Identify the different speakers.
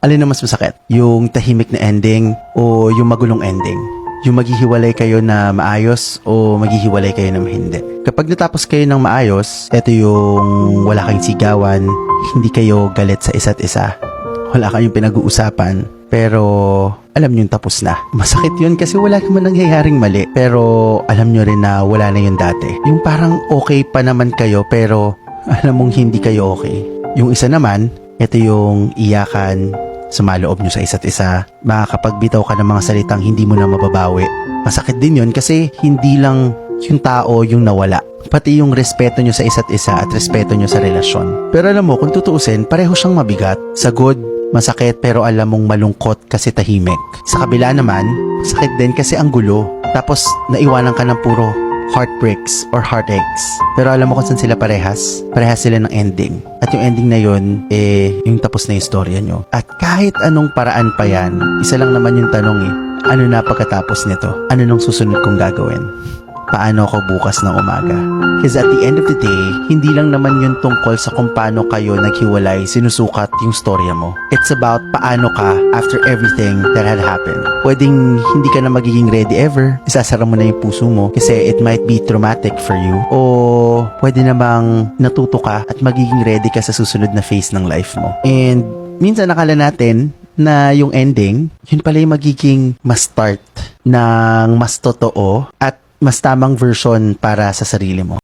Speaker 1: Alin na mas masakit? Yung tahimik na ending o yung magulong ending? Yung maghihiwalay kayo na maayos o maghihiwalay kayo na hindi? Kapag natapos kayo ng maayos, eto yung wala kayong sigawan, hindi kayo galit sa isa't isa, wala kayong pinag-uusapan, pero alam nyo yung tapos na. Masakit yun kasi wala naman nangyayaring mali, pero alam nyo rin na wala na yun dati. Yung parang okay pa naman kayo pero alam mong hindi kayo okay. Yung isa naman, ito yung iyakan, sumaloob nyo sa isa't isa, makakapagbitaw ka ng mga salitang hindi mo na mababawi. Masakit din yun kasi hindi lang yung tao yung nawala, pati yung respeto nyo sa isa't isa at respeto nyo sa relasyon. Pero alam mo, kung tutuusin, pareho siyang mabigat. Sa good, masakit pero alam mong malungkot kasi tahimik. Sa kabila naman, sakit din kasi ang gulo. Tapos naiwanan ka ng puro heartbreaks or heartaches. Pero alam mo kung saan sila parehas? Parehas sila ng ending. At yung ending na yun, yung tapos na yung storya nyo. At kahit anong paraan pa yan, isa lang naman yung tanong ano na pagkatapos nito? Ano nung susunod kong gagawin? Paano ako bukas ng umaga? Because at the end of the day, hindi lang naman yun tungkol sa kung paano kayo naghiwalay, sinusukat yung storya mo. It's about paano ka after everything that had happened. Pwedeng hindi ka na magiging ready ever, isasara mo na yung puso mo kasi it might be traumatic for you. O pwede namang natuto ka at magiging ready ka sa susunod na phase ng life mo. And minsan nakala natin na yung ending, yun pala yung magiging mas start ng mas totoo at mas tamang version para sa sarili mo.